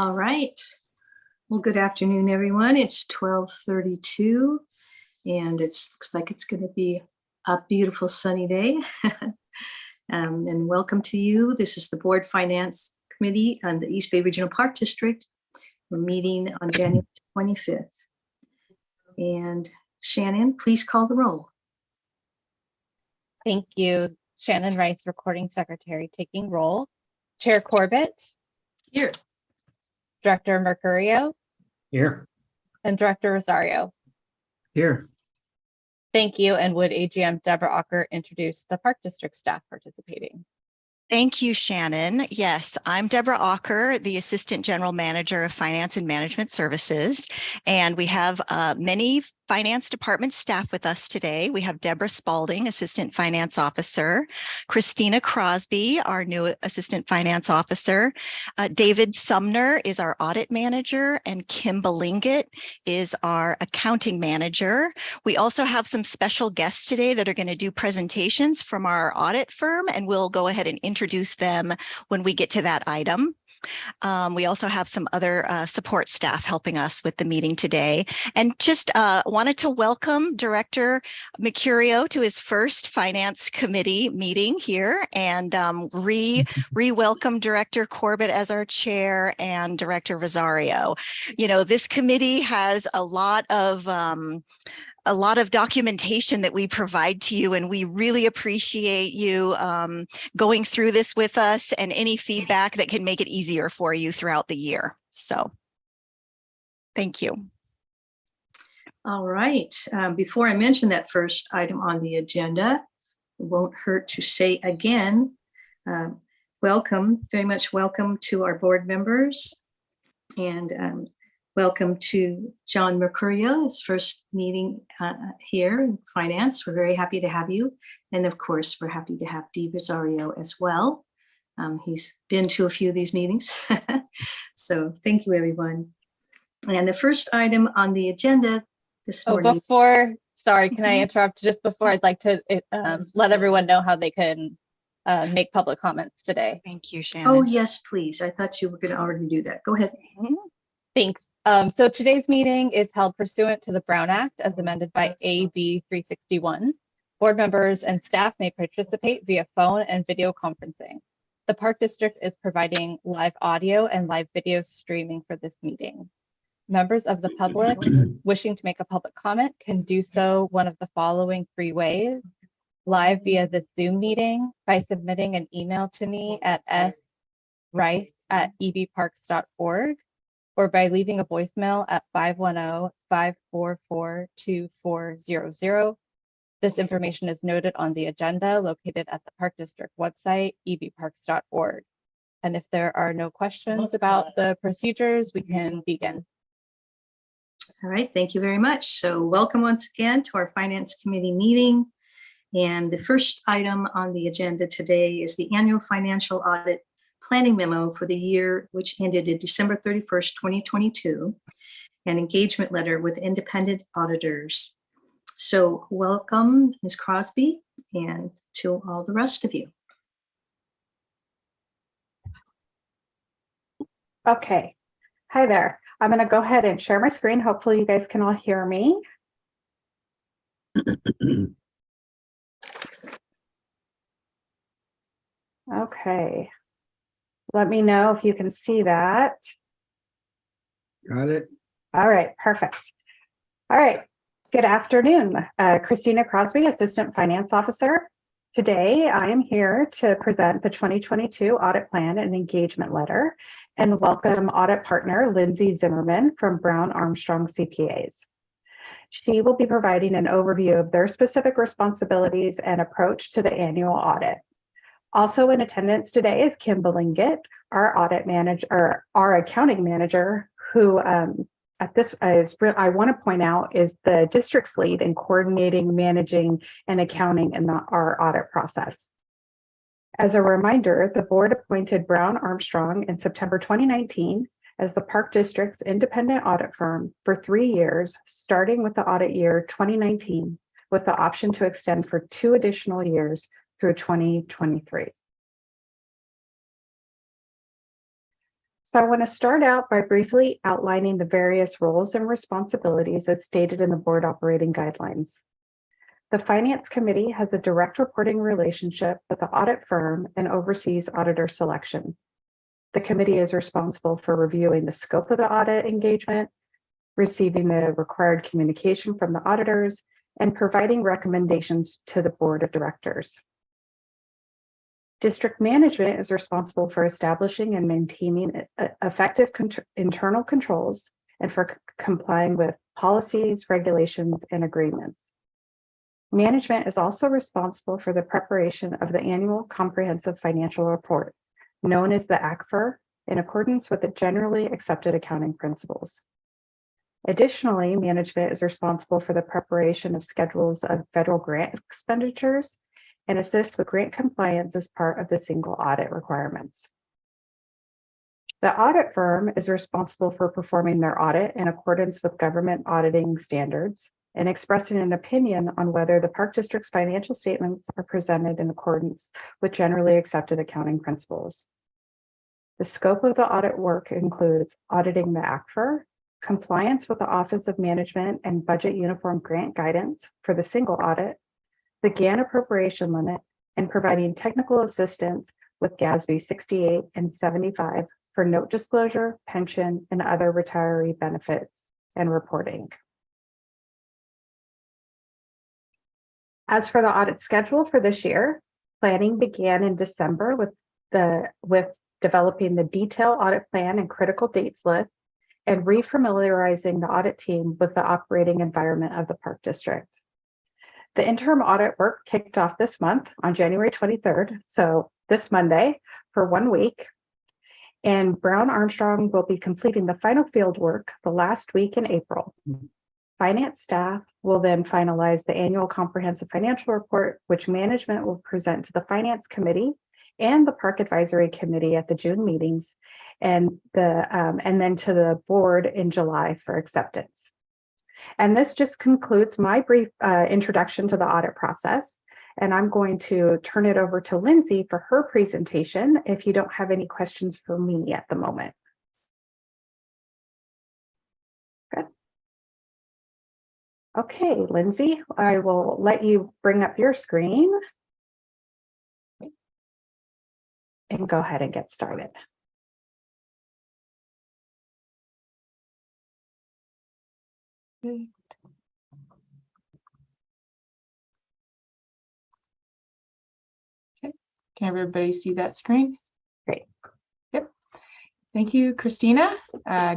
All right. Well, good afternoon, everyone. It's 12:32, and it looks like it's going to be a beautiful sunny day. And welcome to you. This is the Board Finance Committee on the East Bay Regional Park District. We're meeting on January 25th. And Shannon, please call the roll. Thank you. Shannon Rice, Recording Secretary, taking roll. Chair Corbett. Here. Director Mercurio. Here. And Director Rosario. Here. Thank you. And would AGM Deborah Ocker introduce the Park District staff participating? Thank you, Shannon. Yes, I'm Deborah Ocker, the Assistant General Manager of Finance and Management Services, and we have many Finance Department staff with us today. We have Deborah Spalding, Assistant Finance Officer, Christina Crosby, our new Assistant Finance Officer, David Sumner is our Audit Manager, and Kim Belingit is our Accounting Manager. We also have some special guests today that are going to do presentations from our audit firm, and we'll go ahead and introduce them when we get to that item. We also have some other support staff helping us with the meeting today. And just wanted to welcome Director Mercurio to his first Finance Committee meeting here, and re-welcome Director Corbett as our chair and Director Rosario. You know, this committee has a lot of documentation that we provide to you, and we really appreciate you going through this with us and any feedback that can make it easier for you throughout the year. So thank you. All right. Before I mention that first item on the agenda, it won't hurt to say again, welcome, very much welcome to our board members, and welcome to John Mercurio, his first meeting here in finance. We're very happy to have you. And of course, we're happy to have Dee Rosario as well. He's been to a few of these meetings. So thank you, everyone. And the first item on the agenda this morning. Sorry, can I interrupt just before? I'd like to let everyone know how they can make public comments today. Thank you, Shannon. Oh, yes, please. I thought you were going to already do that. Go ahead. Thanks. So today's meeting is held pursuant to the Brown Act as amended by AB 361. Board members and staff may participate via phone and video conferencing. The Park District is providing live audio and live video streaming for this meeting. Members of the public wishing to make a public comment can do so one of the following three ways: live via the Zoom meeting by submitting an email to me at srice@ebparks.org, or by leaving a voicemail at 510-544-2400. This information is noted on the agenda located at the Park District website, ebparks.org. And if there are no questions about the procedures, we can begin. All right, thank you very much. So welcome once again to our Finance Committee meeting. And the first item on the agenda today is the annual financial audit planning memo for the year which ended December 31st, 2022, an engagement letter with independent auditors. So welcome, Ms. Crosby, and to all the rest of you. Okay, hi there. I'm going to go ahead and share my screen. Hopefully you guys can all hear me. Okay. Let me know if you can see that. Got it. All right, perfect. All right, good afternoon. Christina Crosby, Assistant Finance Officer. Today, I am here to present the 2022 Audit Plan and Engagement Letter and welcome Audit Partner Lindsay Zimmerman from Brown Armstrong CPAs. She will be providing an overview of their specific responsibilities and approach to the annual audit. Also in attendance today is Kim Belingit, our audit manager, or our accounting manager, who at this is I want to point out is the district's lead in coordinating, managing, and accounting in our audit process. As a reminder, the board appointed Brown Armstrong in September 2019 as the Park District's independent audit firm for 3 years, starting with the audit year 2019, with the option to extend for 2 additional years through 2023. So I want to start out by briefly outlining the various roles and responsibilities as stated in the board operating guidelines. The Finance Committee has a direct reporting relationship with the audit firm and oversees auditor selection. The committee is responsible for reviewing the scope of the audit engagement, receiving the required communication from the auditors, and providing recommendations to the board of directors. District management is responsible for establishing and maintaining effective internal controls and for complying with policies, regulations, and agreements. Management is also responsible for the preparation of the annual comprehensive financial report, known as the ACFR, in accordance with the generally accepted accounting principles. Additionally, management is responsible for the preparation of schedules of federal grant expenditures and assists with grant compliance as part of the single audit requirements. The audit firm is responsible for performing their audit in accordance with government auditing standards and expressing an opinion on whether the Park District's financial statements are presented in accordance with generally accepted accounting principles. The scope of the audit work includes auditing the ACFR, compliance with the Office of Management and Budget Uniform Grant Guidance for the single audit, the GAN appropriation limit, and providing technical assistance with GASB 68 and 75 for note disclosure, pension, and other retiree benefits and reporting. As for the audit schedule for this year, planning began in December with developing the detailed audit plan and critical dates list and refamiliarizing the audit team with the operating environment of the Park District. The interim audit work kicked off this month on January 23rd, so this Monday, for 1 week. And Brown Armstrong will be completing the final field work the last week in April. Finance staff will then finalize the annual comprehensive financial report, which management will present to the Finance Committee and the Park Advisory Committee at the June meetings, and then to the board in July for acceptance. And this just concludes my brief introduction to the audit process. And I'm going to turn it over to Lindsay for her presentation if you don't have any questions for me at the moment. Good. Okay, Lindsay, I will let you bring up your screen and go ahead and get started. Okay. Can everybody see that screen? Great. Yep. Thank you, Christina.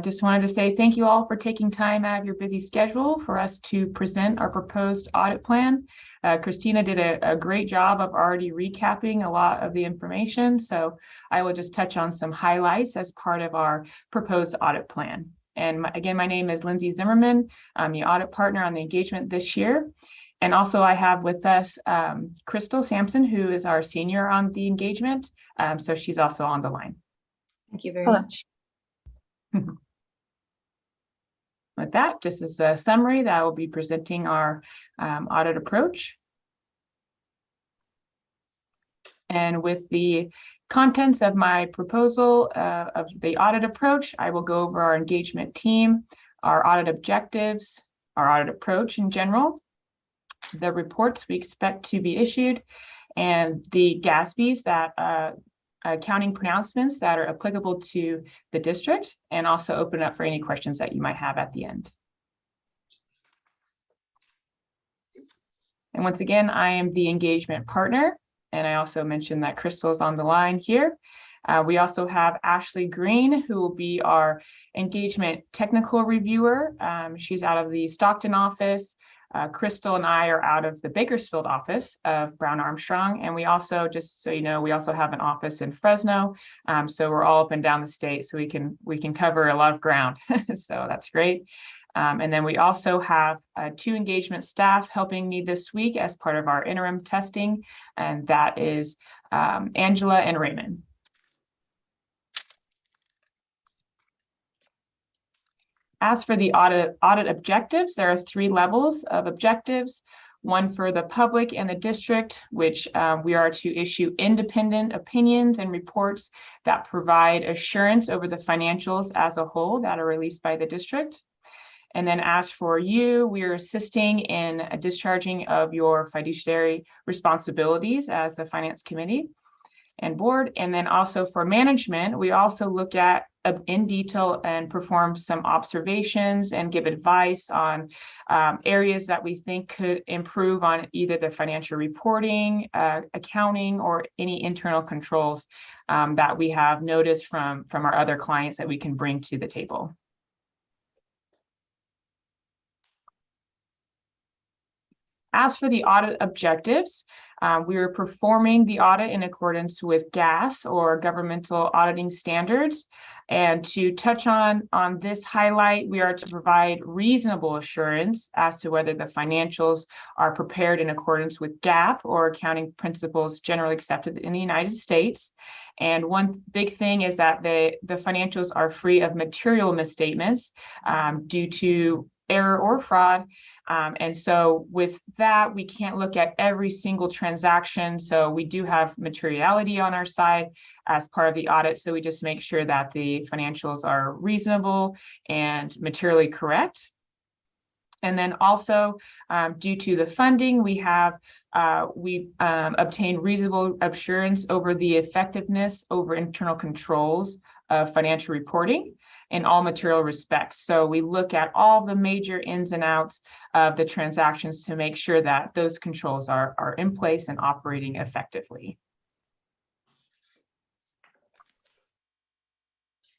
Just wanted to say thank you all for taking time out of your busy schedule for us to present our proposed audit plan. Christina did a great job of already recapping a lot of the information, so I will just touch on some highlights as part of our proposed audit plan. And again, my name is Lindsay Zimmerman. I'm the audit partner on the engagement this year. And also I have with us Crystal Sampson, who is our senior on the engagement. So she's also on the line. Thank you very much. With that, just as a summary, that I will be presenting our audit approach. And with the contents of my proposal of the audit approach, I will go over our engagement team, our audit objectives, our audit approach in general, the reports we expect to be issued, and the GASBs, that accounting pronouncements that are applicable to the district, and also open up for any questions that you might have at the end. And once again, I am the engagement partner. And I also mentioned that Crystal is on the line here. We also have Ashley Green, who will be our engagement technical reviewer. She's out of the Stockton office. Crystal and I are out of the Bakersfield office of Brown Armstrong. And we also, just so you know, we also have an office in Fresno. So we're all up and down the state, so we can cover a lot of ground. So that's great. And then we also have 2 engagement staff helping me this week as part of our interim testing, and that is Angela and Raymond. As for the audit objectives, there are 3 levels of objectives. one for the public and the district, which we are to issue independent opinions and reports that provide assurance over the financials as a whole that are released by the district. And then as for you, we are assisting in a discharging of your fiduciary responsibilities as the Finance Committee and Board. And then also for management, we also look at in detail and perform some observations and give advice on areas that we think could improve on either the financial reporting, accounting, or any internal controls that we have noticed from our other clients that we can bring to the table. As for the audit objectives, we are performing the audit in accordance with GAS, or Governmental Auditing Standards. And to touch on this highlight, we are to provide reasonable assurance as to whether the financials are prepared in accordance with GAAP, or accounting principles generally accepted in the United States. And one big thing is that the financials are free of material misstatements due to error or fraud. And so with that, we can't look at every single transaction. So we do have materiality on our side as part of the audit. So we just make sure that the financials are reasonable and materially correct. And then also, due to the funding, we have obtained reasonable assurance over the effectiveness over internal controls of financial reporting in all material respects. So we look at all the major ins and outs of the transactions to make sure that those controls are in place and operating effectively.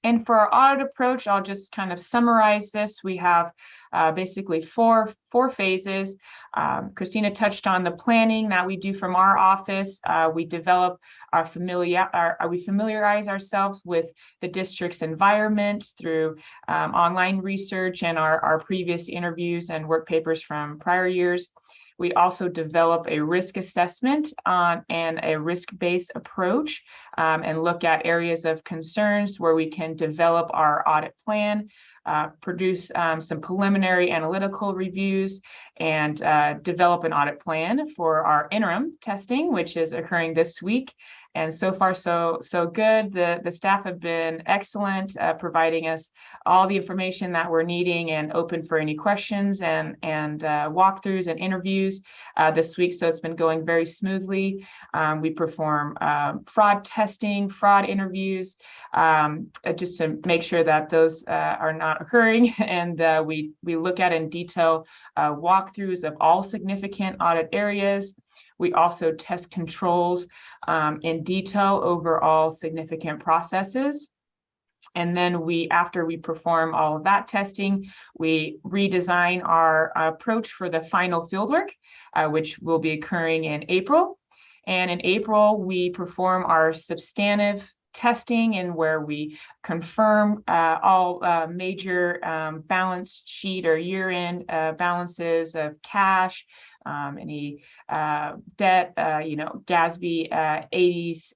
And for our audit approach, I'll just kind of summarize this. We have basically four phases. Christina touched on the planning that we do from our office. We develop we familiarize ourselves with the district's environment through online research and our previous interviews and work papers from prior years. We also develop a risk assessment and a risk-based approach and look at areas of concerns where we can develop our audit plan, produce some preliminary analytical reviews, and develop an audit plan for our interim testing, which is occurring this week. And so far, so good. The staff have been excellent, providing us all the information that we're needing and open for any questions and walkthroughs and interviews this week. So it's been going very smoothly. We perform fraud testing, fraud interviews, just to make sure that those are not occurring. And we look at in detail walkthroughs of all significant audit areas. We also test controls in detail over all significant processes. And then after we perform all of that testing, we redesign our approach for the final fieldwork, which will be occurring in April. And in April, we perform our substantive testing, and where we confirm all major balance sheet or year-end balances of cash, any debt, GASB 80s,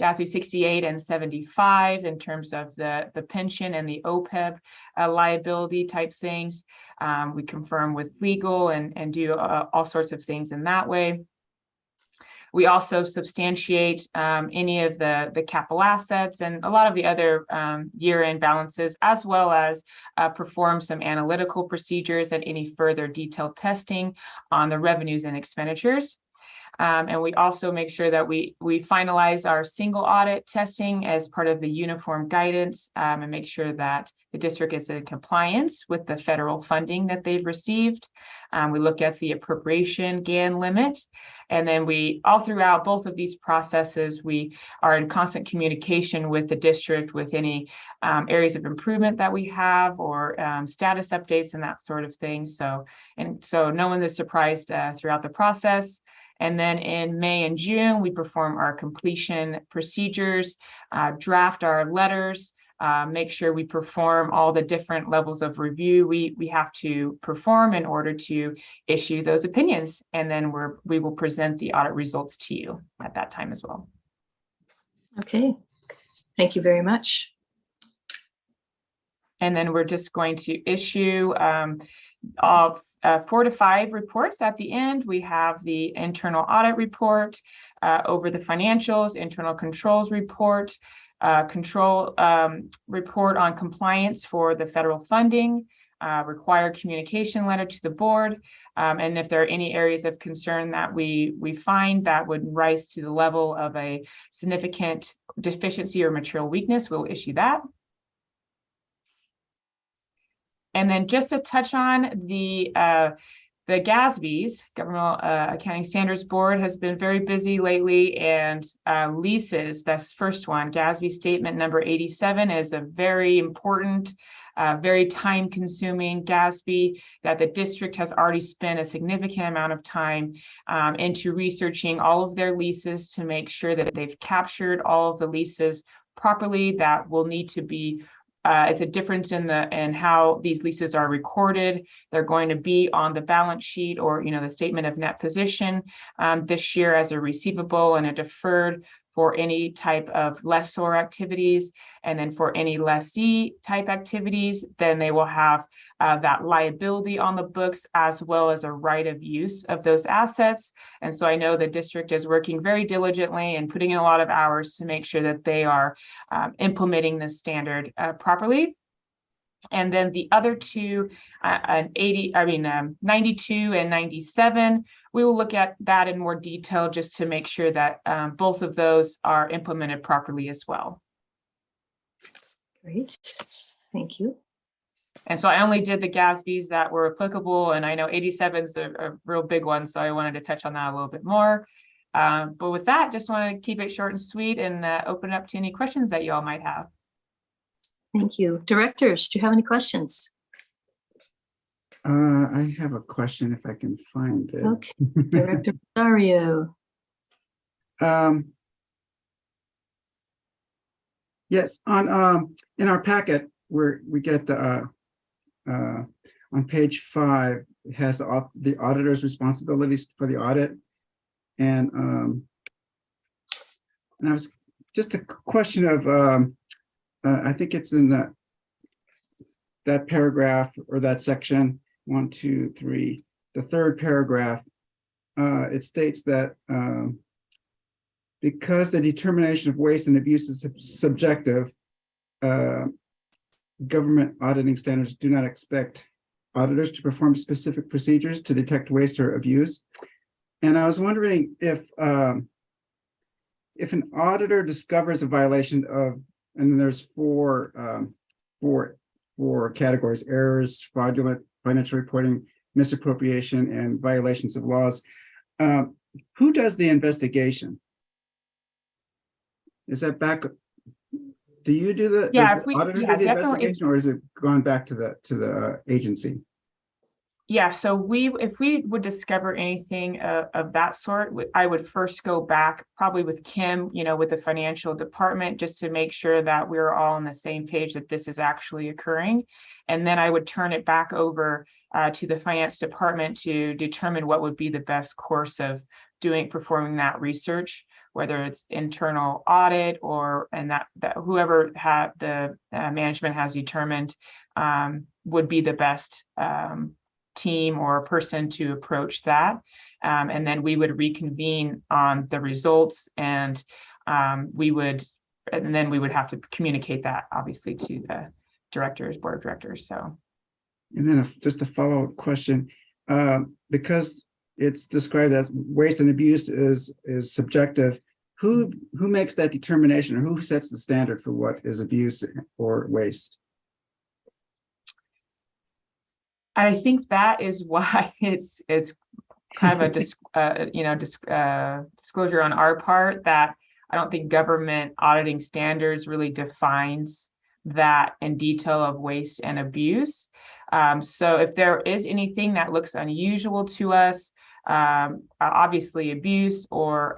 GASB 68 and 75 in terms of the pension and the OPEB liability type things. We confirm with legal and do all sorts of things in that way. We also substantiate any of the capital assets and a lot of the other year-end balances, as well as perform some analytical procedures and any further detailed testing on the revenues and expenditures. And we also make sure that we finalize our single audit testing as part of the uniform guidance and make sure that the district is in compliance with the federal funding that they've received. We look at the appropriation GAN limit. And then all throughout both of these processes, we are in constant communication with the district with any areas of improvement that we have or status updates and that sort of thing. So no one is surprised throughout the process. And then in May and June, we perform our completion procedures, draft our letters, make sure we perform all the different levels of review we have to perform in order to issue those opinions. And then we will present the audit results to you at that time as well. Okay, thank you very much. And then we're just going to issue 4 to 5 reports at the end. We have the internal audit report over the financials, internal controls report, report on compliance for the federal funding, required communication letter to the board. And if there are any areas of concern that we find that would rise to the level of a significant deficiency or material weakness, we'll issue that. And then just to touch on the GASB's, Governmental Accounting Standards Board, has been very busy lately, and leases, that's first one, GASB statement number 87 is a very important, very time-consuming GASB that the district has already spent a significant amount of time into researching all of their leases to make sure that they've captured all of the leases properly. That will need to be it's a difference in how these leases are recorded. They're going to be on the balance sheet or, the statement of net position this year as a receivable and a deferred for any type of lessor activities. And then for any lessee type activities, then they will have that liability on the books as well as a right of use of those assets. And so I know the district is working very diligently and putting in a lot of hours to make sure that they are implementing this standard properly. And then the other two, 92 and 97, we will look at that in more detail just to make sure that both of those are implemented properly as well. Great, thank you. And so I only did the GASBs that were applicable, and I know 87 is a real big one, so I wanted to touch on that a little bit more. But with that, just want to keep it short and sweet and open it up to any questions that you all might have. Thank you. Directors, do you have any questions? I have a question if I can find it. Okay, Director Rosario. Yes, in our packet where we get the on page 5, it has the auditor's responsibilities for the audit, and I was just a question of I think it's in that paragraph or that section 1, 2, 3, the third paragraph. It states that because the determination of waste and abuse is subjective, government auditing standards do not expect auditors to perform specific procedures to detect waste or abuse. And I was wondering if an auditor discovers a violation of, and there's four categories: errors, fraudulent financial reporting, misappropriation, and violations of laws. Who does the investigation? Is that back? Do you do the, Yeah, does the auditor do the investigation, or is it gone back to the agency? Yeah, so if we would discover anything of that sort, I would first go back probably with Kim, with the financial department, just to make sure that we're all on the same page that this is actually occurring. And then I would turn it back over to the finance department to determine what would be the best course of performing that research, whether it's internal audit and that whoever had the management has determined would be the best team or person to approach that. And then we would reconvene on the results, and then we would have to communicate that obviously to the board of directors. So, and then just a follow-up question, because it's described as waste and abuse is subjective. Who makes that determination, or who sets the standard for what is abuse or waste? I think that is why it's kind of a disclosure on our part that I don't think government auditing standards really defines that in detail of waste and abuse. So if there is anything that looks unusual to us, obviously abuse, or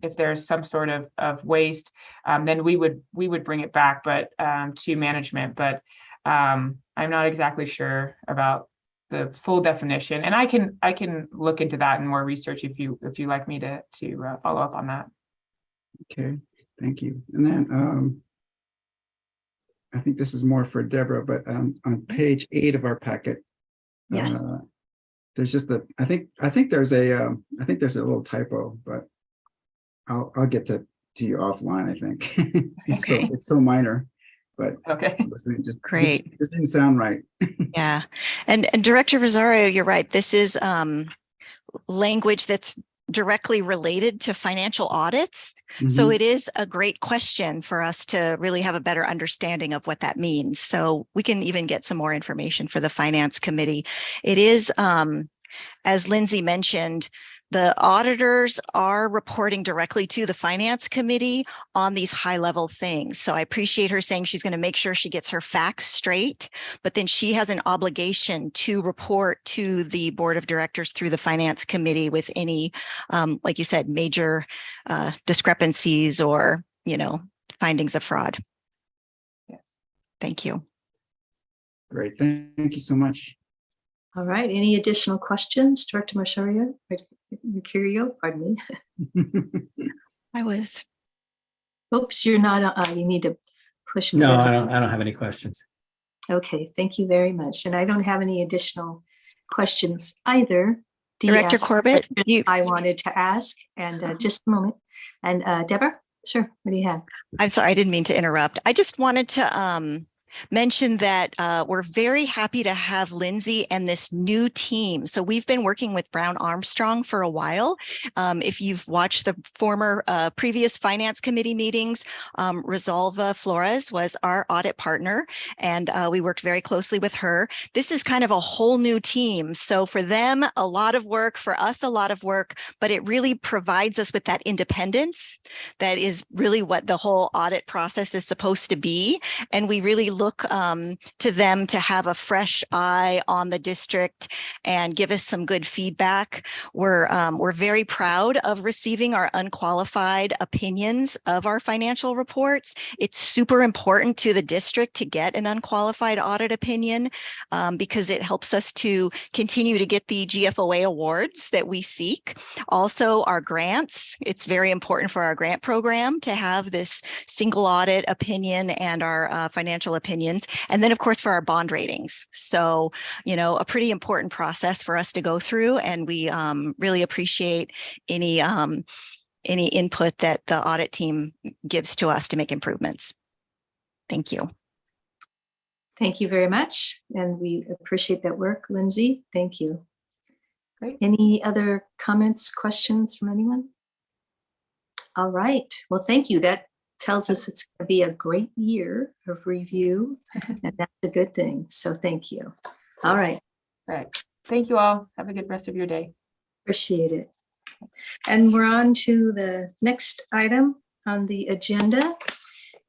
if there's some sort of waste, then we would bring it back, but to management. But I'm not exactly sure about the full definition, and I can look into that in more research if you like me to follow up on that. Okay, thank you. And then I think this is more for Deborah, but on page 8 of our packet, Yeah. there's just I think there's a little typo, but I'll get that to you offline. I think Okay. it's so minor, but Okay. it just Great. just didn't sound right. Yeah. And Director Rosario, you're right. This is language that's directly related to financial audits. So Mhm. it is a great question for us to really have a better understanding of what that means. So we can even get some more information for the Finance Committee. It is, as Lindsay mentioned, the auditors are reporting directly to the Finance Committee on these high-level things. So I appreciate her saying she's going to make sure she gets her facts straight, but then she has an obligation to report to the Board of Directors through the Finance Committee with any, like you said, major discrepancies or, findings of fraud. Yes. Thank you. Great, thank you so much. All right. Any additional questions, Director Mercurio? Pardon me. I was. Oops, you're not. You need to push. No, I don't have any questions. Okay, thank you very much. And I don't have any additional questions either. Dee Director asked a Corbett, question I wanted to ask, and just a moment. And Deborah, sure. What do you have? I'm sorry, I didn't mean to interrupt. I just wanted to mention that we're very happy to have Lindsay and this new team. So we've been working with Brown Armstrong for a while. If you've watched the former previous Finance Committee meetings, Rosalva Flores was our audit partner, and we worked very closely with her. This is kind of a whole new team. So for them, a lot of work, for us, a lot of work, but it really provides us with that independence. That is really what the whole audit process is supposed to be. And we really look to them to have a fresh eye on the district and give us some good feedback. We're very proud of receiving our unqualified opinions of our financial reports. It's super important to the district to get an unqualified audit opinion because it helps us to continue to get the GFOA awards that we seek. Also, our grants. It's very important for our grant program to have this single audit opinion and our financial opinions. And then, of course, for our bond ratings. So, a pretty important process for us to go through. And we really appreciate any input that the audit team gives to us to make improvements. Thank you. Thank you very much. And we appreciate that work, Lindsay. Thank you. Great. Any other comments, questions from anyone? All right. Well, thank you. That tells us it's going to be a great year of review, and that's a good thing. So thank you. All right. All right. Thank you all. Have a good rest of your day. Appreciate it. And we're on to the next item on the agenda,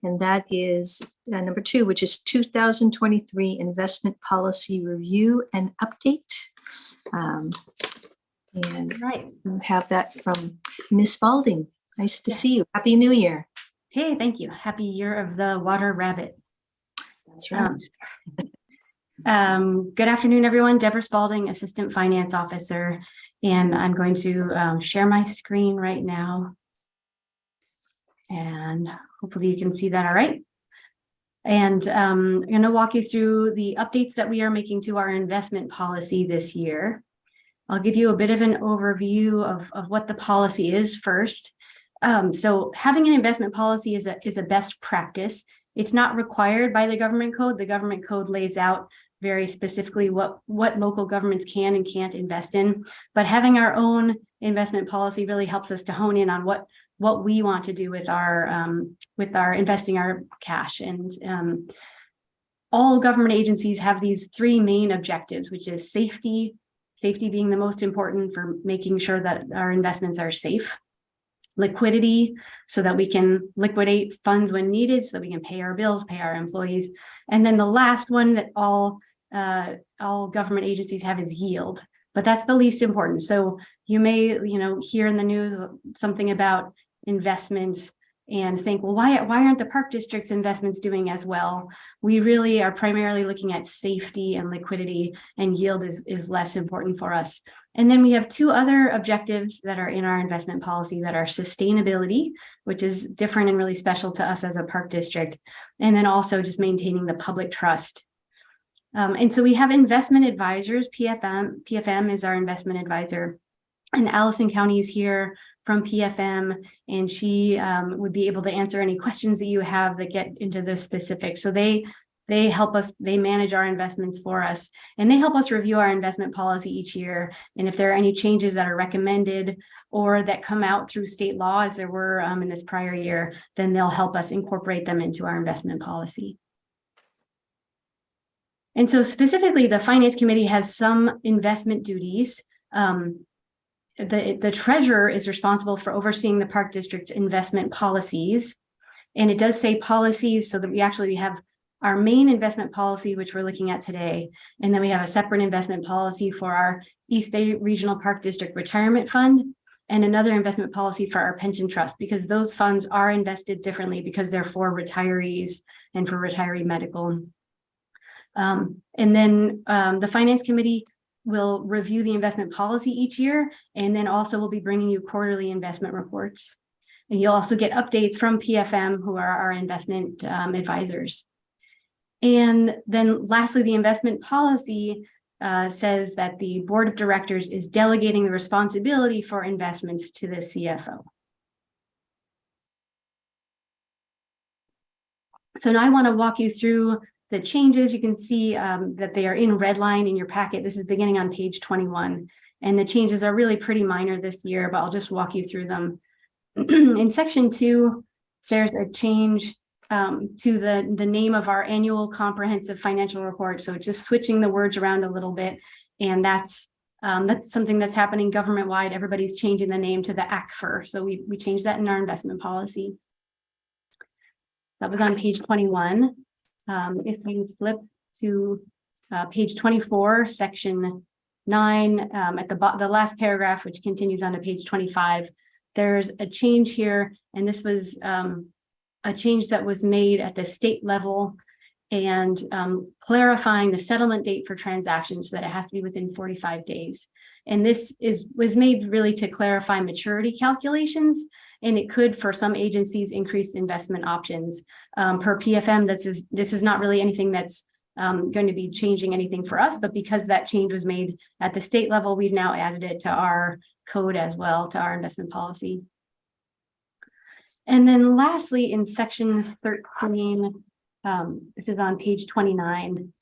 and that is number 2, which is 2023 Investment Policy Review and Update. And we'll have that from Ms. Spalding. Nice to see you. Happy New Year. Hey, thank you. Happy Year of the Water Rabbit. That's right. Good afternoon, everyone. Deborah Spalding, Assistant Finance Officer, and I'm going to share my screen right now. And hopefully you can see that all right. And I'm going to walk you through the updates that we are making to our investment policy this year. I'll give you a bit of an overview of what the policy is first. So having an investment policy is a best practice. It's not required by the government code. The government code lays out very specifically what local governments can and can't invest in. But having our own investment policy really helps us to hone in on what we want to do with our investing our cash. And all government agencies have these 3 main objectives, which is safety being the most important for making sure that our investments are safe. Liquidity, so that we can liquidate funds when needed, so that we can pay our bills, pay our employees. And then the last one that all government agencies have is yield, but that's the least important. So you may, hear in the news something about investments and think, well, why aren't the park district's investments doing as well? We really are primarily looking at safety and liquidity, and yield is less important for us. And then we have two other objectives that are in our investment policy that are sustainability, which is different and really special to us as a park district, and then also just maintaining the public trust. And so we have investment advisors. PFM is our investment advisor, and Allison County is here from PFM, and she would be able to answer any questions that you have that get into the specifics. So they help us, they manage our investments for us, and they help us review our investment policy each year. And if there are any changes that are recommended or that come out through state law, as there were in this prior year, then they'll help us incorporate them into our investment policy. And so specifically, the Finance Committee has some investment duties. The treasurer is responsible for overseeing the park district's investment policies. And it does say policies, so that we have our main investment policy, which we're looking at today. And then we have a separate investment policy for our East Bay Regional Park District Retirement Fund, and another investment policy for our pension trust, because those funds are invested differently because they're for retirees and for retiree medical. And then the Finance Committee will review the investment policy each year, and then also we'll be bringing you quarterly investment reports. And you'll also get updates from PFM, who are our investment advisors. And then lastly, the investment policy says that the board of directors is delegating the responsibility for investments to the CFO. So now I want to walk you through the changes. You can see that they are in red line in your packet. This is beginning on page 21. And the changes are really pretty minor this year, but I'll just walk you through them. In section 2, there's a change to the name of our annual comprehensive financial report. So just switching the words around a little bit. And that's something that's happening government-wide. Everybody's changing the name to the ACFR. So we changed that in our investment policy. That was on page 21. If you flip to page 24, section 9, at the last paragraph, which continues on to page 25, there's a change here, and this was a change that was made at the state level, and clarifying the settlement date for transactions, so that it has to be within 45 days. And this was made really to clarify maturity calculations, and it could, for some agencies, increase investment options. Per PFM, this is not really anything that's going to be changing anything for us, but because that change was made at the state level, we've now added it to our code as well, to our investment policy. And then lastly, in section 13, this is on page 29,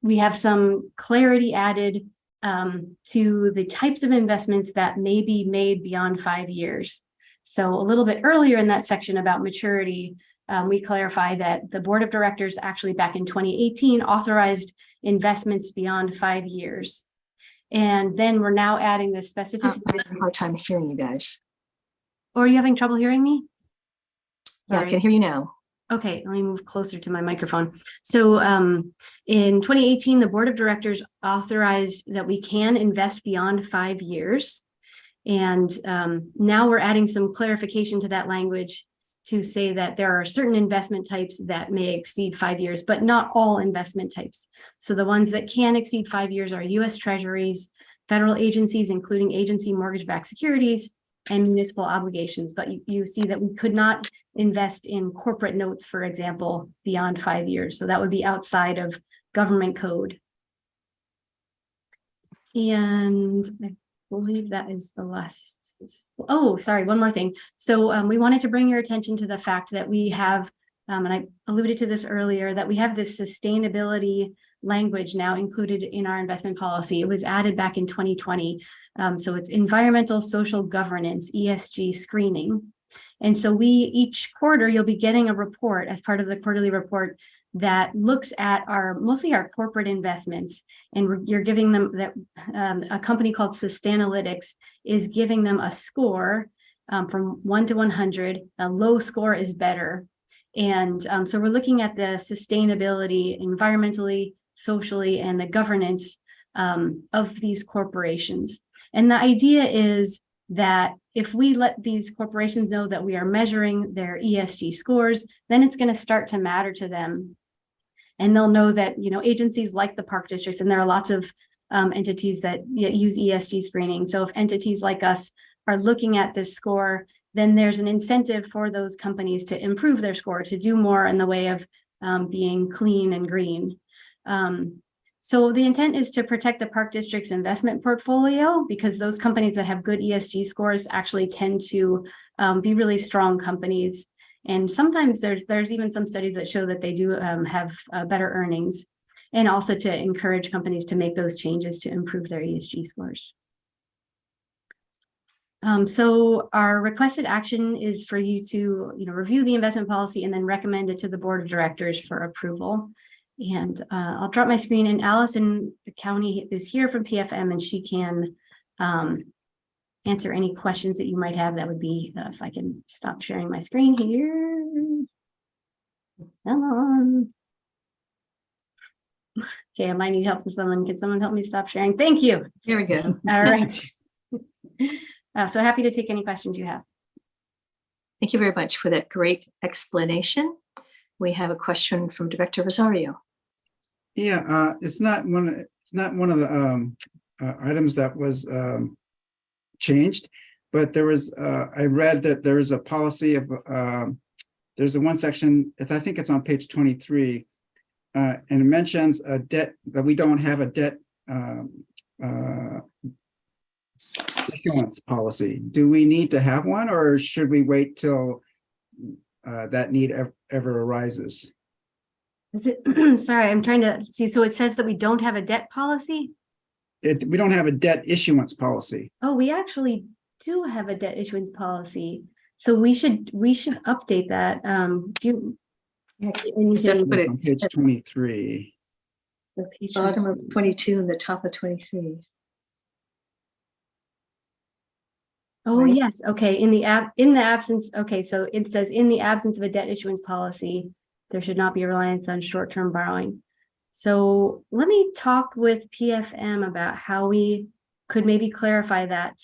we have some clarity added to the types of investments that may be made beyond 5 years. So a little bit earlier in that section about maturity, we clarify that the board of directors actually back in 2018 authorized investments beyond 5 years. And then we're now adding the specificity. I'm having a hard time hearing you guys. Or are you having trouble hearing me? Yeah, I can hear you now. Okay, let me move closer to my microphone. So in 2018, the board of directors authorized that we can invest beyond 5 years. And now we're adding some clarification to that language to say that there are certain investment types that may exceed 5 years, but not all investment types. So the ones that can exceed 5 years are U.S. Treasuries, federal agencies, including agency mortgage-backed securities, and municipal obligations. But you see that we could not invest in corporate notes, for example, beyond 5 years. So that would be outside of government code. And I believe that is the last. Oh, sorry, one more thing. So we wanted to bring your attention to the fact that we have, and I alluded to this earlier, that we have this sustainability language now included in our investment policy. It was added back in 2020. So it's environmental social governance, ESG screening. And so each quarter, you'll be getting a report as part of the quarterly report that looks at mostly our corporate investments. And you're giving them that a company called Sustainalytics is giving them a score from 1 to 100. A low score is better. And so we're looking at the sustainability, environmentally, socially, and the governance of these corporations. And the idea is that if we let these corporations know that we are measuring their ESG scores, then it's going to start to matter to them. And they'll know that, agencies like the park districts, and there are lots of entities that use ESG screening. So if entities like us are looking at this score, then there's an incentive for those companies to improve their score, to do more in the way of being clean and green. So the intent is to protect the park district's investment portfolio, because those companies that have good ESG scores actually tend to be really strong companies. And sometimes there's even some studies that show that they do have better earnings, and also to encourage companies to make those changes to improve their ESG scores. So our requested action is for you to, review the investment policy and then recommend it to the board of directors for approval. And I'll drop my screen, and Allison County is here from PFM, and she can answer any questions that you might have. That would be, if I can stop sharing my screen here. Come on. Okay, I might need help with someone. Can someone help me stop sharing? Thank you. Here we go. All right. So happy to take any questions you have. Thank you very much for that great explanation. We have a question from Director Rosario. Yeah, it's not one of the items that was changed, but there was I read that there is a policy of there's a one section, I think it's on page 23, and it mentions a debt, that we don't have a debt issuance policy. Do we need to have one, or should we wait till that need ever arises? Is it, sorry, I'm trying to see. So it says that we don't have a debt policy? We don't have a debt issuance policy. Oh, we actually do have a debt issuance policy. So we should update that. Do you That's what On page 23. bottom of 22 and the top of 23. Oh, right? yes. Okay. In the absence. Okay. So it says, in the absence of a debt issuance policy, there should not be a reliance on short-term borrowing. So let me talk with PFM about how we could maybe clarify that,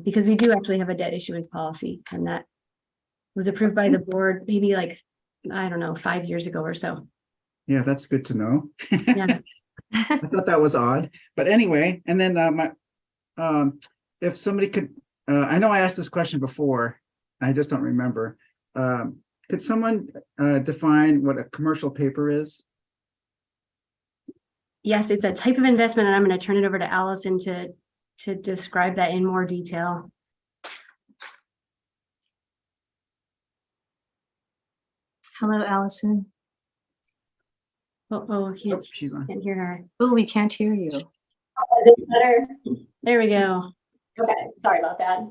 because we do actually have a debt issuance policy, and that was approved by the board maybe like, I don't know, 5 years ago or so. Yeah, that's good to know. Yeah. I thought that was odd, but anyway, and then if somebody could, I know I asked this question before, I just don't remember. Could someone define what a commercial paper is? Yes, it's a type of investment, and I'm going to turn it over to Allison to describe that in more detail. Hello, Allison. Oh, Oh, she's on. can't hear her. Oh, we can't hear you. Is it better? There we go. Okay, sorry about that.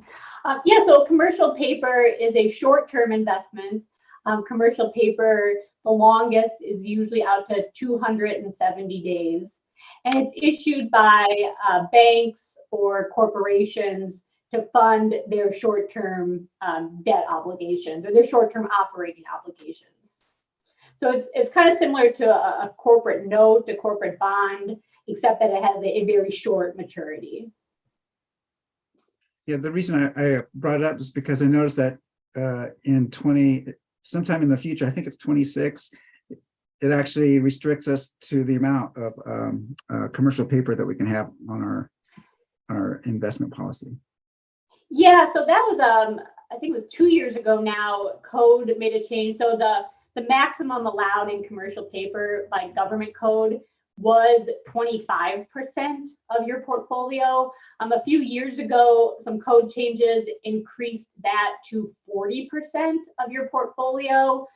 Yeah, so commercial paper is a short-term investment. Commercial paper, the longest is usually out to 270 days. And it's issued by banks or corporations to fund their short-term debt obligations, or their short-term operating obligations. So it's kind of similar to a corporate note, a corporate bond, except that it has a very short maturity. Yeah, the reason I brought it up is because I noticed that sometime in the future, I think it's 26, it actually restricts us to the amount of commercial paper that we can have on our investment policy. Yeah, so that was I think it was 2 years ago now, code made a change. So the maximum allowed in commercial paper by government code was 25% of your portfolio. A few years ago, some code changes increased that to 40% of your portfolio,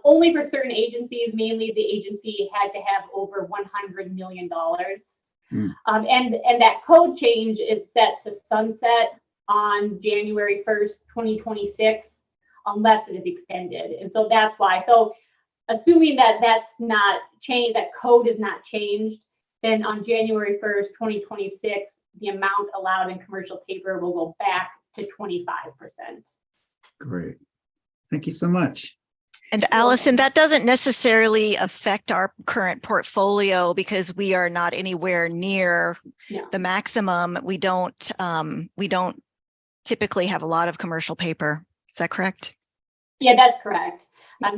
only for certain agencies. Mainly the agency had to have over $100 million. And that code change is set to sunset on January 1st, 2026, unless it is extended. And so that's why. So assuming that that's not changed, that code is not changed, then on January 1st, 2026, the amount allowed in commercial paper will go back to 25%. Great. Thank you so much. And Allison, that doesn't necessarily affect our current portfolio because we are not anywhere near the maximum. We don't typically have a lot of commercial paper. Is that correct? Yeah, that's correct. I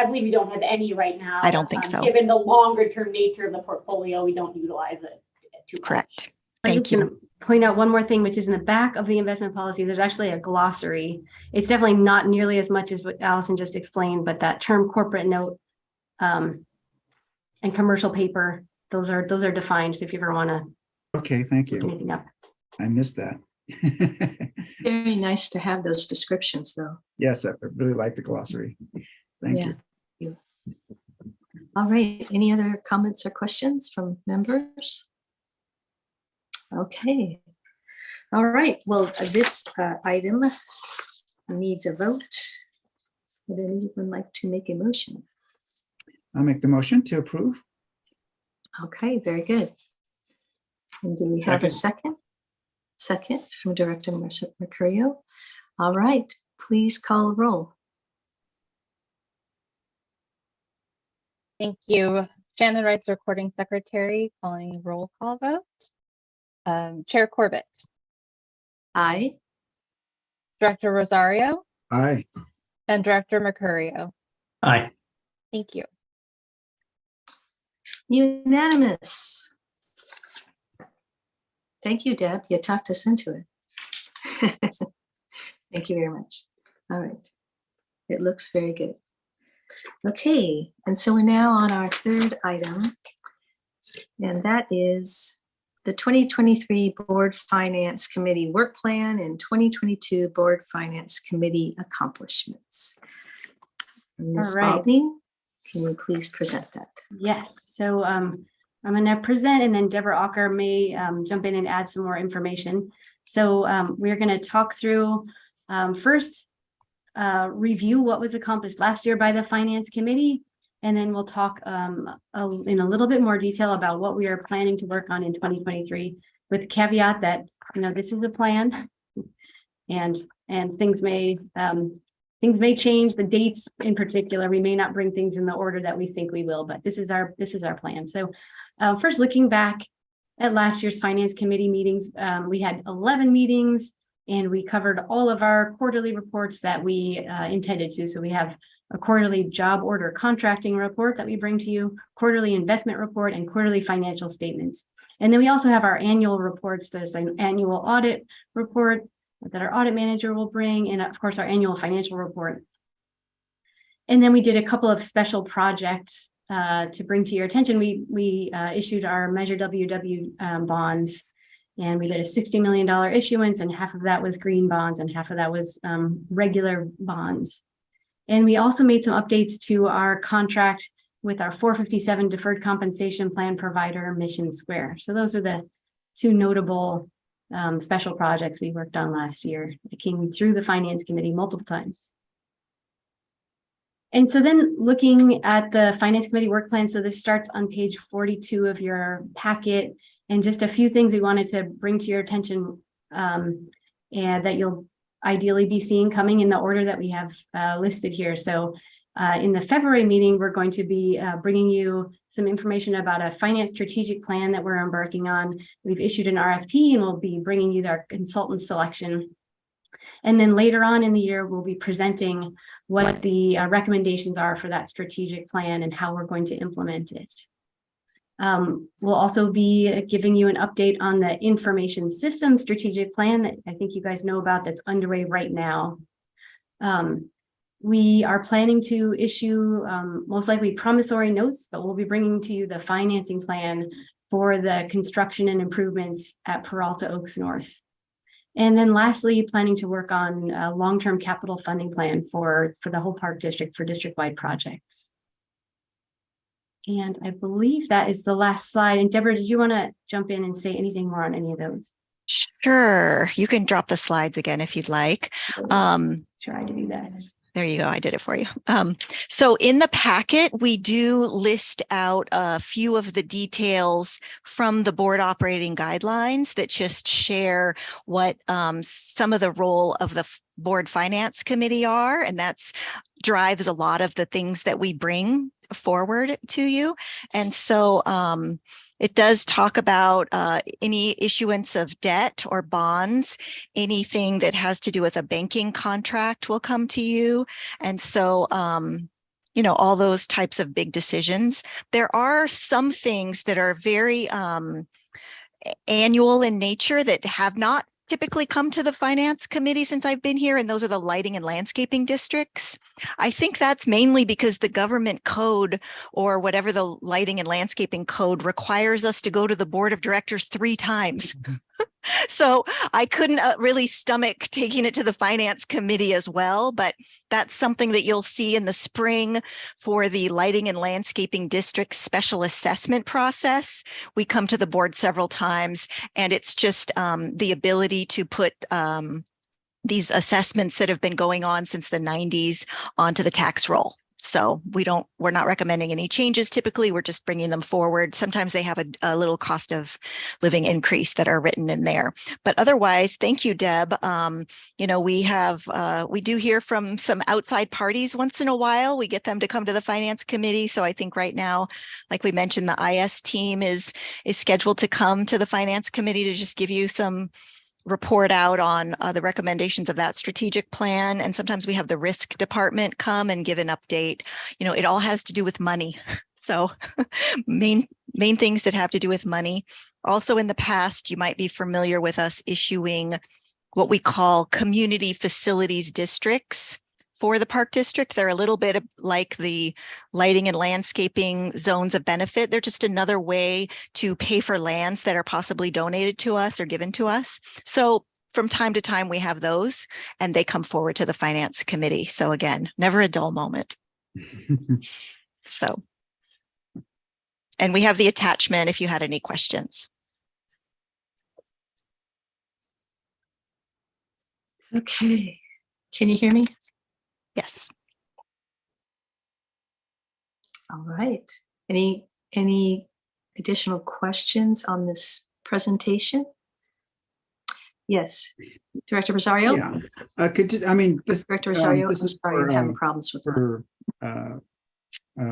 believe you don't have any right now. I don't think so. Given the longer term nature of the portfolio, we don't utilize it too much. Correct. I'm Thank just going to point out one more thing, which is in the back of the investment policy, there's actually a glossary. It's definitely not nearly as much as what Allison just explained, but that term corporate note and commercial paper, those are defined. So if you ever want to Okay, thank look you. anything up. I missed that. Very nice to have those descriptions, though. Yes, I really like the glossary. Thank you. All right. Any other comments or questions from members? Okay. All right. Well, this item needs a vote. Would anyone like to make a motion? I'll make the motion to approve. Okay, very good. And do we have a second? Second from Director Mercurio. All right, please call roll. Thank you. Shannon Wrights, Recording Secretary, calling roll call vote. Chair Corbett, Aye. Director Rosario, Aye. and Director Mercurio. Aye. Thank you. Unanimous. Thank you, Deb. You talked us into it. Thank you very much. All right. It looks very good. Okay, and so we're now on our third item, and that is the 2023 Board Finance Committee Work Plan and 2022 Board Finance Committee Accomplishments. Ms. All right. Spalding, can you please present that? Yes, so I'm going to present, and then Deborah Ocker may jump in and add some more information. So we're going to talk through first, review what was accomplished last year by the Finance Committee, and then we'll talk in a little bit more detail about what we are planning to work on in 2023, with the caveat that, you know, this is a plan, and things may change. The dates in particular, we may not bring things in the order that we think we will, but this is our plan. So first, looking back at last year's Finance Committee meetings, we had 11 meetings, and we covered all of our quarterly reports that we intended to. So we have a quarterly job order contracting report that we bring to you, quarterly investment report, and quarterly financial statements. And then we also have our annual reports. There's an annual audit report that our audit manager will bring, and of course our annual financial report. And then we did a couple of special projects to bring to your attention. We issued our Measure WW bonds, and we did a $60 million issuance, and half of that was green bonds and half of that was regular bonds. And we also made some updates to our contract with our 457 deferred compensation plan provider, Mission Square. So those are the two notable special projects we worked on last year. It came through the Finance Committee multiple times. And so then looking at the Finance Committee work plan, so this starts on page 42 of your packet, and just a few things we wanted to bring to your attention and that you'll ideally be seeing coming in the order that we have listed here. So in the February meeting, we're going to be bringing you some information about a finance strategic plan that we're embarking on. We've issued an RFP, and we'll be bringing you our consultant selection. And then later on in the year, we'll be presenting what the recommendations are for that strategic plan and how we're going to implement it. We'll also be giving you an update on the information system strategic plan that I think you guys know about, that's underway right now. We are planning to issue most likely promissory notes, but we'll be bringing to you the financing plan for the construction and improvements at Peralta Oaks North. And then lastly, planning to work on a long-term capital funding plan for the whole park district for district-wide projects. And I believe that is the last slide. And Deborah, did you want to jump in and say anything more on any of those? Sure. You can drop the slides again if you'd like. Try to do that. There you go. I did it for you. So in the packet, we do list out a few of the details from the board operating guidelines that just share what some of the role of the board finance committee are. And that's drives a lot of the things that we bring forward to you. And so it does talk about any issuance of debt or bonds, anything that has to do with a banking contract will come to you. And so, all those types of big decisions. There are some things that are very annual in nature that have not typically come to the finance committee since I've been here, and those are the lighting and landscaping districts. I think that's mainly because the government code, or whatever the lighting and landscaping code, requires us to go to the board of directors 3 times. So I couldn't really stomach taking it to the finance committee as well, but that's something that you'll see in the spring for the lighting and landscaping district special assessment process. We come to the board several times, and it's just the ability to put these assessments that have been going on since the 90s onto the tax roll. So we're not recommending any changes. Typically, we're just bringing them forward. Sometimes they have a little cost of living increase that are written in there. But otherwise, thank you, Deb. We do hear from some outside parties once in a while. We get them to come to the finance committee. So I think right now, like we mentioned, the IS team is scheduled to come to the finance committee to just give you some report out on the recommendations of that strategic plan. And sometimes we have the risk department come and give an update. It all has to do with money. So main things that have to do with money. Also in the past, you might be familiar with us issuing what we call community facilities districts for the park district. They're a little bit like the lighting and landscaping zones of benefit. They're just another way to pay for lands that are possibly donated to us or given to us. So from time to time, we have those, and they come forward to the finance committee. So again, never a dull moment. And we have the attachment if you had any questions. Okay. Can you hear me? Yes. All right. Any additional questions on this presentation? Yes, Director Rosario. Yeah. Director Rosario, this I'm is sorry, I'm having problems with that.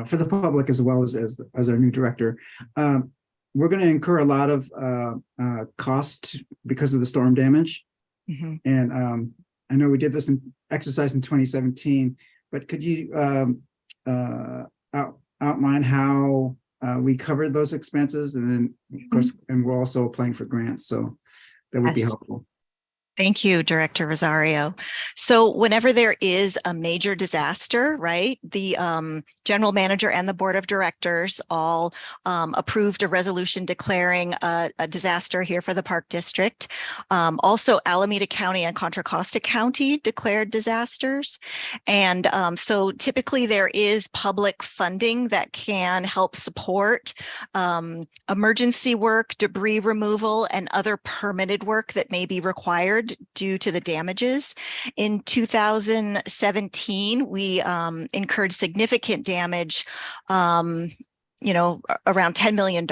For the public as well as our new director. We're going to incur a lot of cost because of the storm damage. Mm-hmm. And I know we did this exercise in 2017, but could you outline how we covered those expenses? And then, of course, and we're also applying for grants, so that would be helpful. Thank you, Director Rosario. So whenever there is a major disaster, right, the general manager and the board of directors all approved a resolution declaring a disaster here for the park district. Also, Alameda County and Contra Costa County declared disasters. And so typically there is public funding that can help support emergency work, debris removal, and other permitted work that may be required due to the damages. In 2017, we incurred significant damage, around $10 million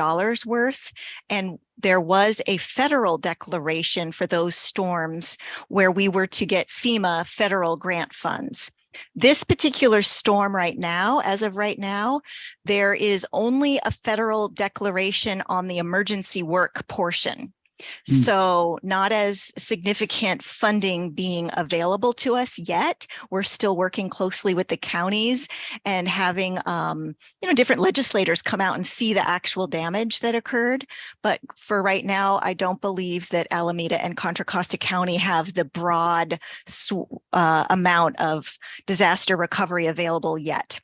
worth. And there was a federal declaration for those storms where we were to get FEMA federal grant funds. This particular storm right now, as of right now, there is only a federal declaration on the emergency work portion. So not as significant funding being available to us yet. We're still working closely with the counties and having, different legislators come out and see the actual damage that occurred. But for right now, I don't believe that Alameda and Contra Costa County have the broad amount of disaster recovery available yet.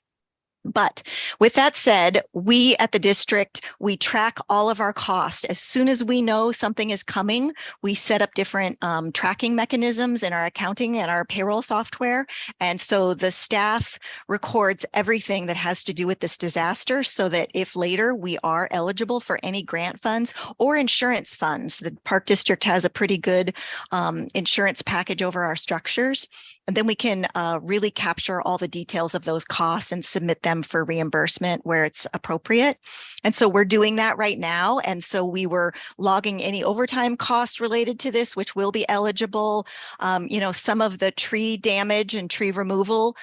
But with that said, we at the district, we track all of our costs. As soon as we know something is coming, we set up different tracking mechanisms in our accounting and our payroll software. And so the staff records everything that has to do with this disaster so that if later we are eligible for any grant funds or insurance funds, the park district has a pretty good insurance package over our structures. And then we can really capture all the details of those costs and submit them for reimbursement where it's appropriate. And so we're doing that right now. And so we were logging any overtime costs related to this, which will be eligible. Some of the tree damage and tree removal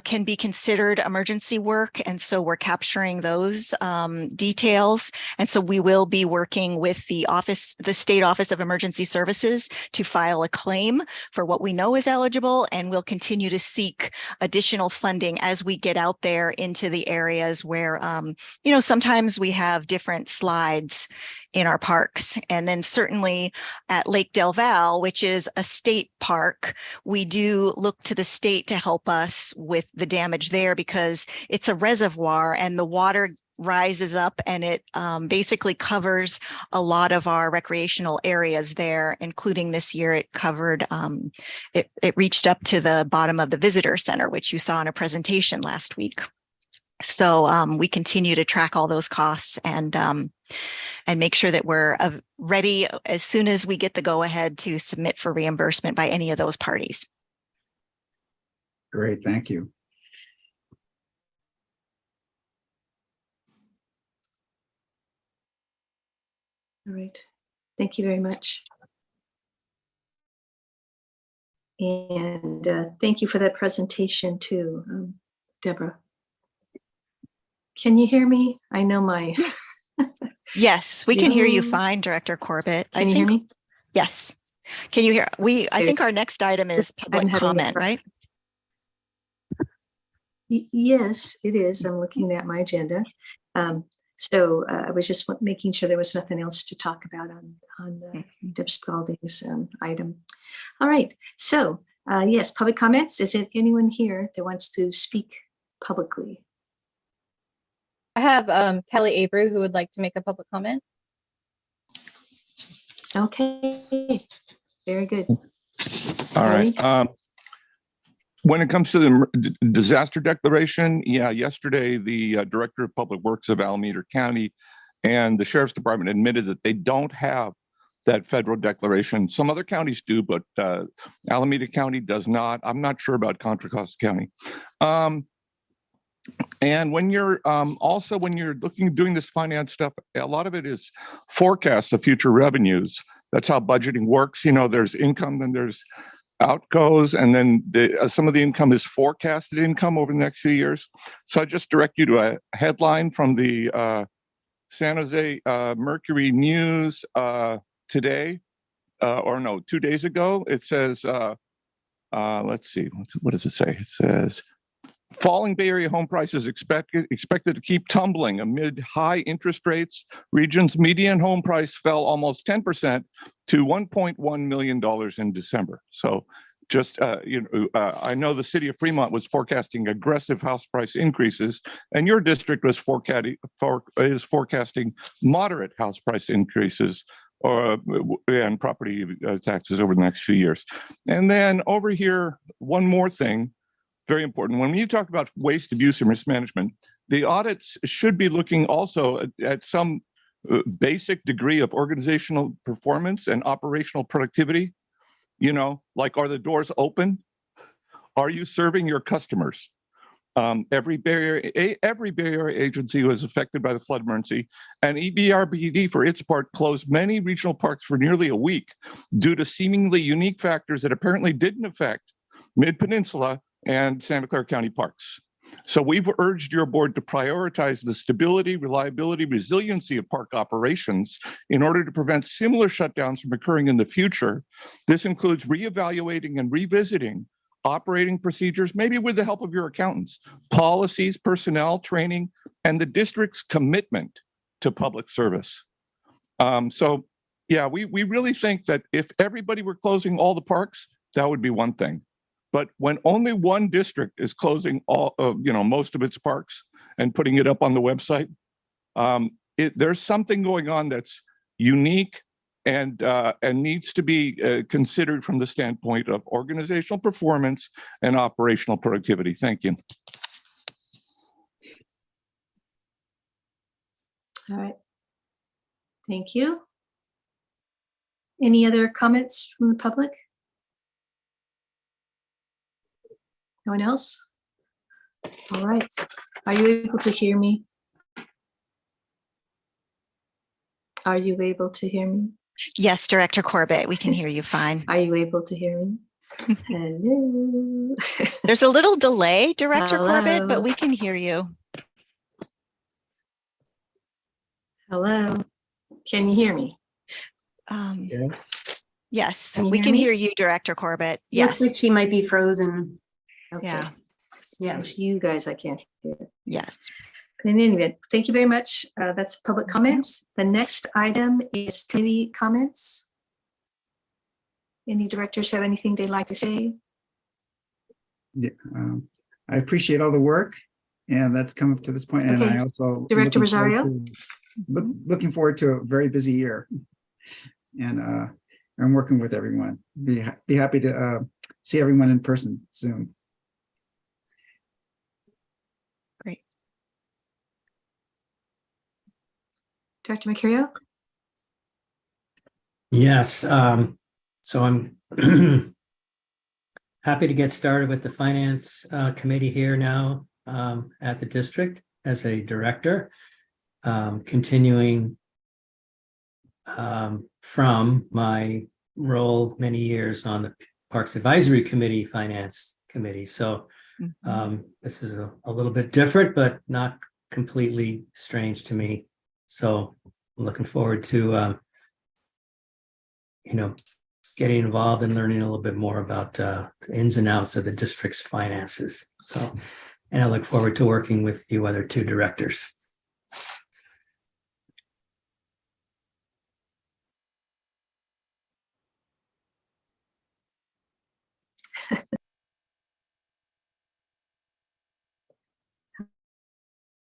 can be considered emergency work. And so we're capturing those details. And so we will be working with the State Office of Emergency Services to file a claim for what we know is eligible. And we'll continue to seek additional funding as we get out there into the areas where, sometimes we have different slides in our parks. And then certainly at Lake Del Val, which is a state park, we do look to the state to help us with the damage there because it's a reservoir and the water rises up and it basically covers a lot of our recreational areas there, including this year it covered, it reached up to the bottom of the visitor center, which you saw in a presentation last week. So we continue to track all those costs and make sure that we're ready as soon as we get the go-ahead to submit for reimbursement by any of those parties. Great, thank you. All right. Thank you very much. And thank you for that presentation too, Deborah. Can you hear me? I know my... Yes, we can hear you fine, Director Corbett. Can you hear me? Yes. Can you hear? I think our next item is public comment, right? Yes, it is. I'm looking at my agenda. So I was just making sure there was nothing else to talk about on Deb Spalding's item. All right. So yes, public comments. Is it anyone here that wants to speak publicly? I have Kelly Abreu who would like to make a public comment. Okay, very good. All right. When it comes to the disaster declaration, yesterday the Director of Public Works of Alameda County and the Sheriff's Department admitted that they don't have that federal declaration. Some other counties do, but Alameda County does not. I'm not sure about Contra Costa County. And when you're doing this finance stuff, a lot of it is forecasts of future revenues. That's how budgeting works. There's income, then there's outgoes, and then some of the income is forecasted income over the next few years. So I just direct you to a headline from the San Jose Mercury News today, 2 days ago. It says, let's see, what does it say? It says, falling Bay Area home prices expected to keep tumbling amid high interest rates. Region's median home price fell almost 10% to $1.1 million in December. So just, I know the city of Fremont was forecasting aggressive house price increases, and your district was forecasting moderate house price increases and property taxes over the next few years. And then over here, one more thing. Very important. When you talk about waste, abuse, and mismanagement, the audits should be looking also at some basic degree of organizational performance and operational productivity. Like, are the doors open? Are you serving your customers? Every Bay Area agency was affected by the flood emergency, and EBRBD, for its part, closed many regional parks for nearly a week due to seemingly unique factors that apparently didn't affect Mid-Peninsula and Santa Clara County parks. So we've urged your board to prioritize the stability, reliability, resiliency of park operations in order to prevent similar shutdowns from occurring in the future. This includes reevaluating and revisiting operating procedures, maybe with the help of your accountants, policies, personnel, training, and the district's commitment to public service. We really think that if everybody were closing all the parks, that would be one thing. But when only one district is closing most of its parks and putting it up on the website, there's something going on that's unique and needs to be considered from the standpoint of organizational performance and operational productivity. Thank you. All right. Thank you. Any other comments from the public? No one else? All right. Are you able to hear me? Are you able to hear me? Yes, Director Corbett, we can hear you fine. Are you able to hear me? Hello. There's a little delay, Director Corbett, Hello. but we can hear you. Hello. Can you hear me? Yes. Yes, Can you we hear can me? hear you, Director Corbett. Looks Yes, like she might be frozen. Okay. yeah, Yeah. It's you guys I can't hear. yes. In any event, thank you very much. That's public comments. The next item is committee comments. Any directors have anything they'd like to say? Yeah, I appreciate all the work, and that's come up to this point. And Okay. I also Director looking forward Rosario? looking forward to a very busy year, and I'm working with everyone. Be happy to see everyone in person soon. Great. Director Mercurio? Yes, so I'm happy to get started with the Finance Committee here now at the district as a director, continuing from my role many years on the Parks Advisory Committee, Finance Committee. So this is a little bit different, but not completely strange to me. So I'm looking forward to getting involved and learning a little bit more about the ins and outs of the district's finances. So, and I look forward to working with you other two directors.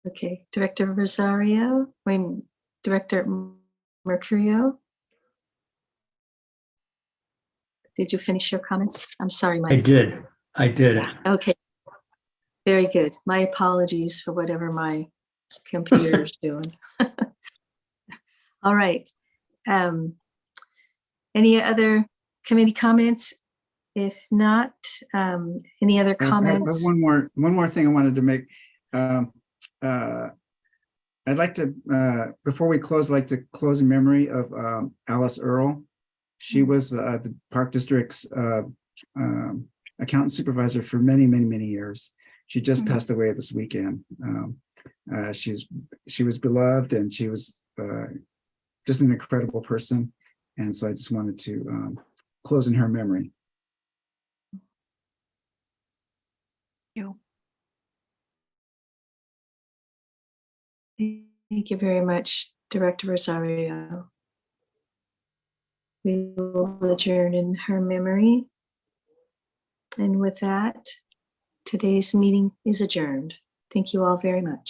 Okay, Director Rosario, Director Mercurio. Did you finish your comments? I'm sorry, I did. Okay, very good. My apologies for whatever my computer is doing. All right. Any other committee comments? If not, any other I have comments? one more thing I wanted to make. I'd like to, before we close, I'd like to close in memory of Alice Earle. She was the Park District's accountant supervisor for many, many, many years. She just passed away this weekend. She was beloved, and she was just an incredible person. And so I just wanted to close in her memory. Thank you very much, Director Rosario. We will adjourn in her memory. And with that, today's meeting is adjourned. Thank you all very much.